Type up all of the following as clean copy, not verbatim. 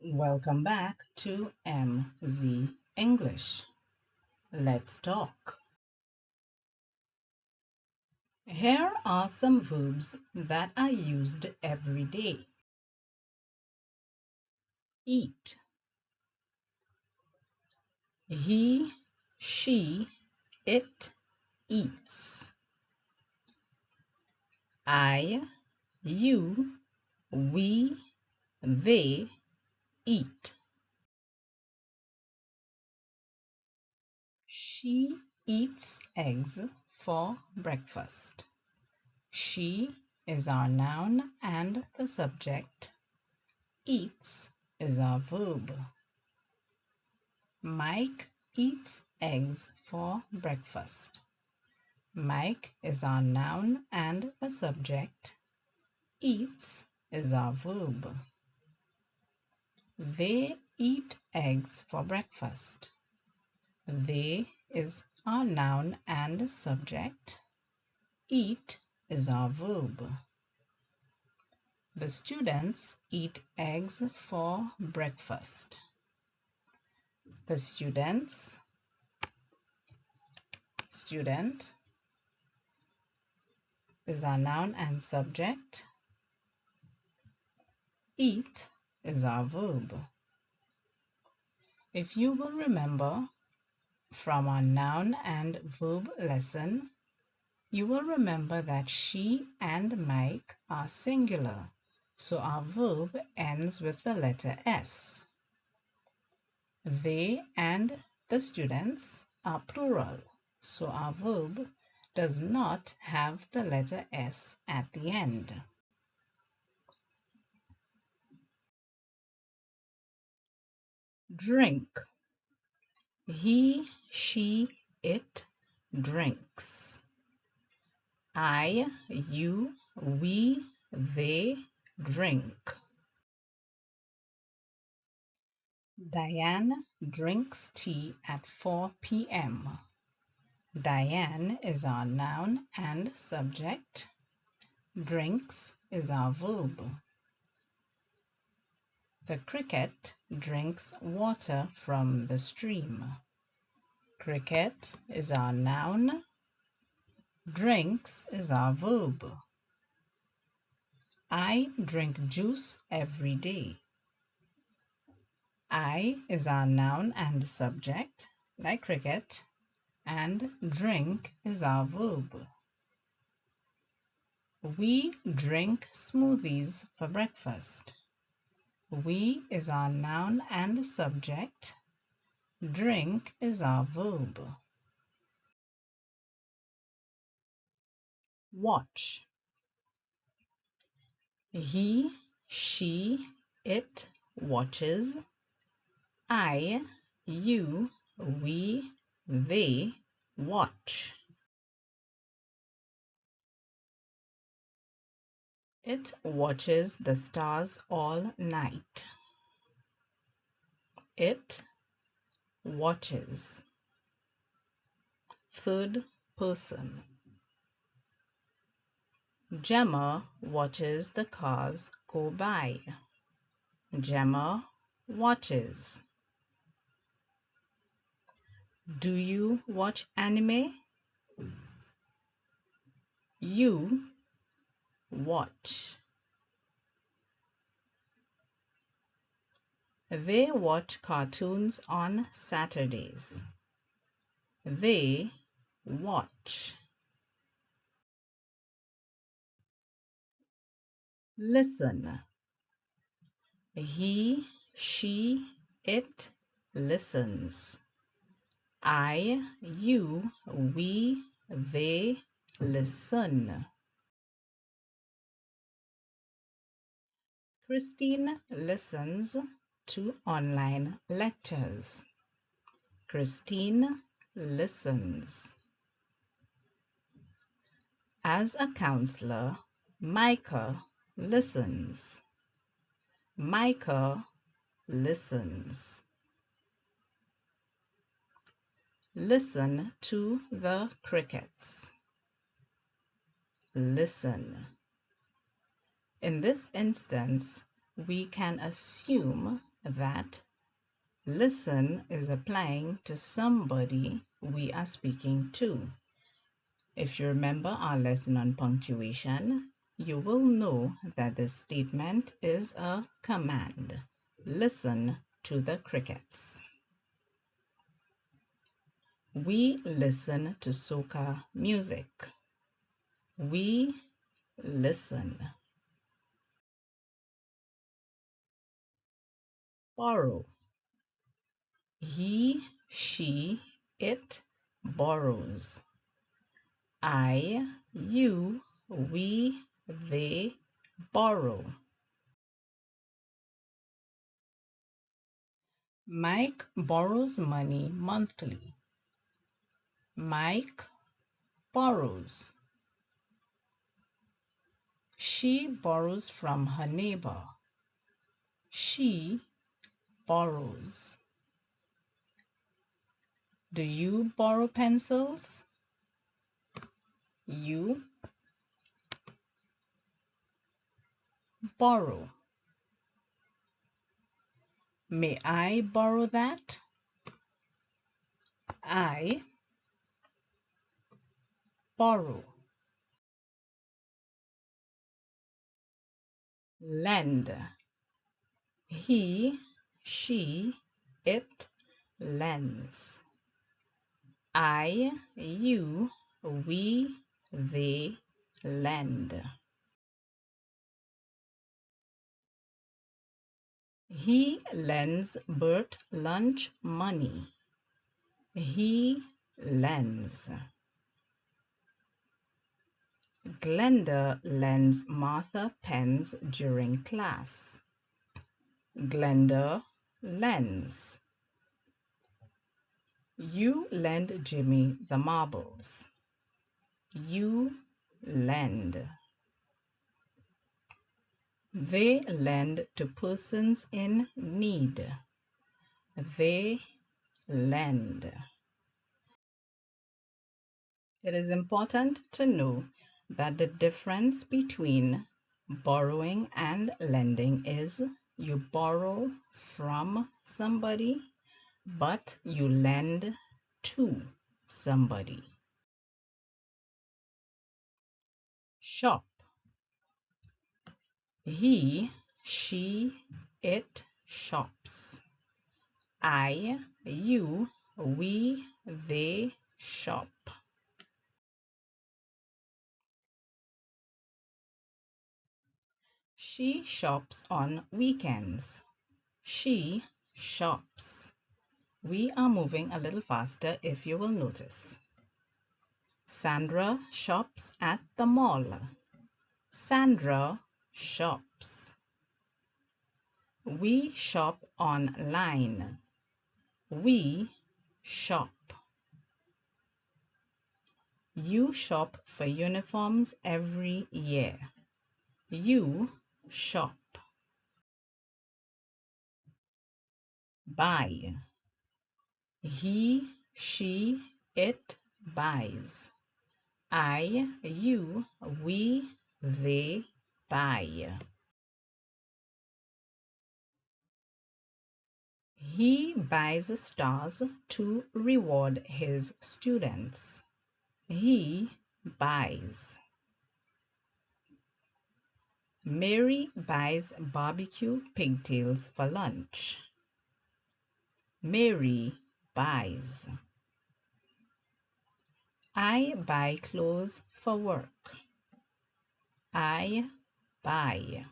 Welcome back to MZ English. Let's talk. Here are some verbs that are used every day. Eat. He, she, it eats. I, you, we, they eat. She eats eggs for breakfast. She is our noun and the subject. Eats is our verb. Mike eats eggs for breakfast. Mike is our noun and the subject. Eats is our verb. They eat eggs for breakfast. They is our noun and subject. Eat is our verb. The students eat eggs for breakfast. The student is our noun and subject. Eat is our verb. If you will remember from our noun and verb lesson, you will remember that she and Mike are singular, so our verb ends with the letter S. They and the students are plural, so our verb does not have the letter S at the end. Drink. He, she, it drinks. I, you, we, they drink. Diane drinks tea at 4 p.m. Diane is our noun and subject. Drinks is our verb. The cricket drinks water from the stream. Cricket is our noun. Drinks is our verb. I drink juice every day. I is our noun and subject, like cricket, and drink is our verb. We drink smoothies for breakfast. We is our noun and subject. Drink is our verb. Watch. He, she, it watches. I, you, we, they watch. It watches the stars all night. It watches. Third person. Gemma watches the cars go by. Gemma watches. Do you watch anime? You watch. They watch cartoons on Saturdays. They watch. Listen. He, she, it listens. I, you, we, they listen. Christine listens to online lectures. Christine listens. As a counselor, Micah listens. Micah listens. Listen to the crickets. Listen. In this instance, we can assume that listen is applying to somebody we are speaking to. If you remember our lesson on punctuation, you will know that this statement is a command. Listen to the crickets. We listen to soca music. We listen. Borrow. He, she, it borrows. I, you, we, they borrow. Mike borrows money monthly. Mike borrows. She borrows from her neighbor. She borrows. Do you borrow pencils? You borrow. May I borrow that? I borrow. Lend. He, she, it lends. I, you, we, they lend. He lends Bert lunch money. He lends. Glenda lends Martha pens during class. Glenda lends. You lend Jimmy the marbles. You lend. They lend to persons in need. They lend. It is important to know that the difference between borrowing and lending is you borrow from somebody, but you lend to somebody. Shop. He, she, it shops. I, you, we, they shop. She shops on weekends. She shops. We are moving a little faster if you will notice. Sandra shops at the mall. Sandra shops. We shop online. We shop. You shop for uniforms every year. You shop. Buy. He, she, it buys. I, you, we, they buy. He buys stars to reward his students. He buys. Mary buys barbecue pigtails for lunch. Mary buys. I buy clothes for work. I buy.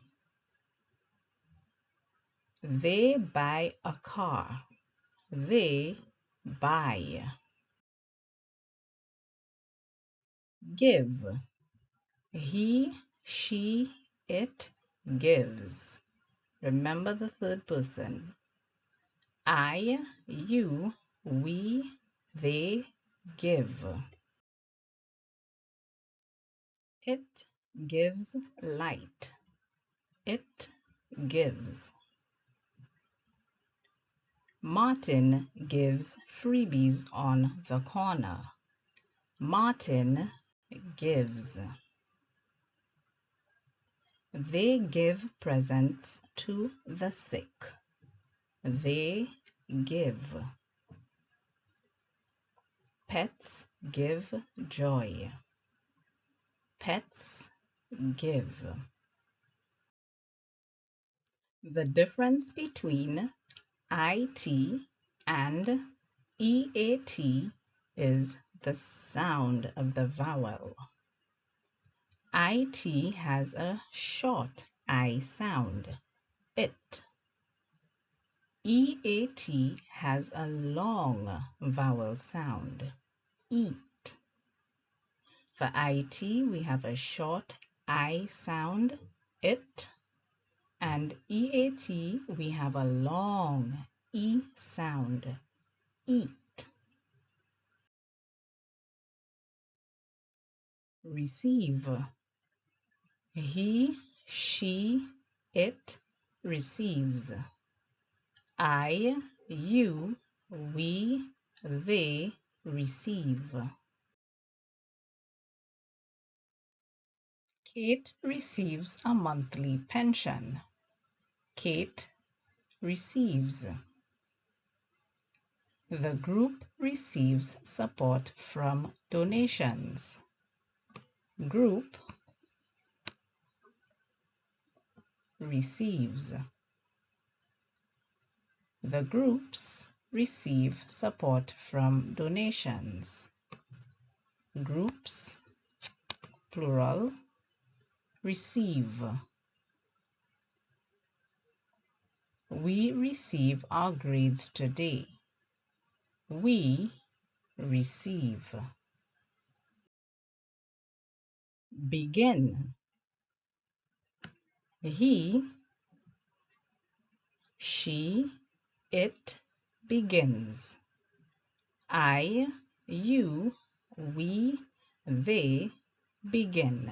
They buy a car. They buy. Give. He, she, it gives. Remember the third person. I, you, we, they give. It gives light. It gives. Martin gives freebies on the corner. Martin gives. They give presents to the sick. they give. Pets give joy. Pets give. The difference between IT and EAT is the sound of the vowel. IT has a short I sound, it. EAT has a long vowel sound, eat. For IT, we have a short I sound, it, and EAT, we have a long E sound, eat. Receive. He, she, it receives. I, you, we, they receive. Kate receives a monthly pension. Kate receives. The group receives support from donations. Group receives. The groups receive support from donations. Groups, plural, receive. We receive our grades today. We receive. Begin. He, she, it begins. I, you, we, they begin.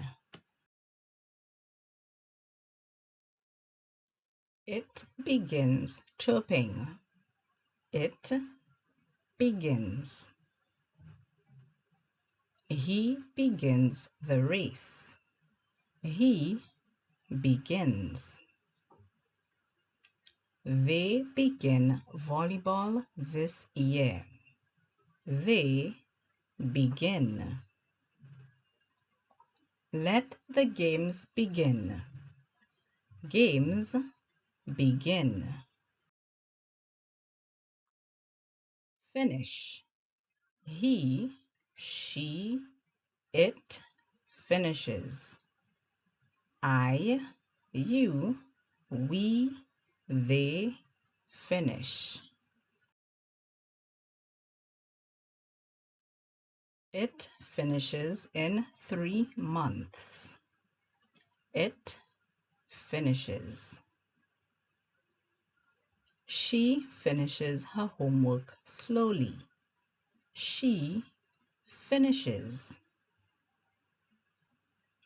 It begins chirping. It begins. He begins the race. He begins. They begin volleyball this year. They begin. Let the games begin. Games begin. Finish. He, she, it finishes. I, you, we, they finish. It finishes in 3 months. It finishes. She finishes her homework slowly. She finishes.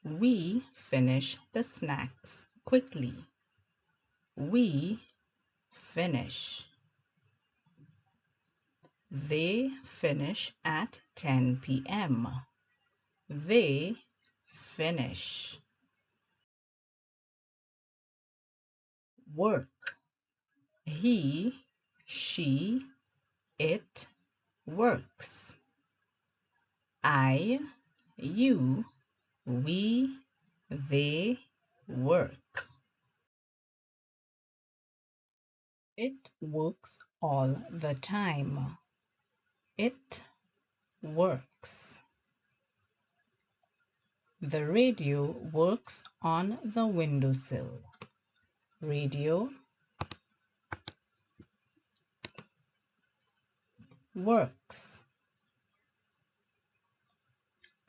We finish the snacks quickly. We finish. They finish at 10 p.m. They finish. Work. He, she, it works. I, you, we, they work. It works all the time. It works. The radio works on the windowsill. Radio works.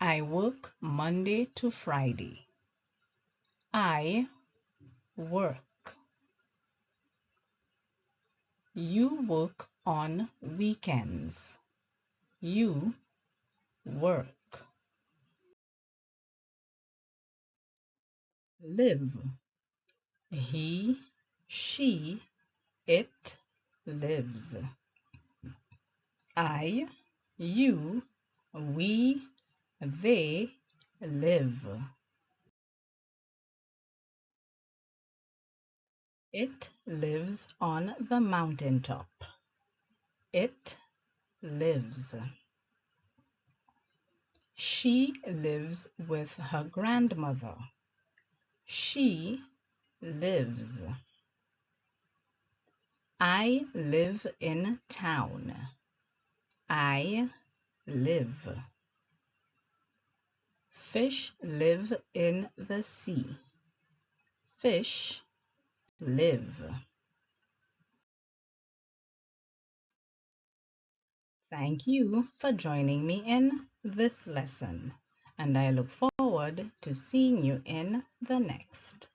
I work Monday to Friday. I work. You work on weekends. You work. Live. He, she, it lives. I, you, we, they live. It lives on the mountaintop. It lives. She lives with her grandmother. She lives. I live in town. I live. Fish live in the sea. Fish live. Thank you for joining me in this lesson, and I look forward to seeing you in the next.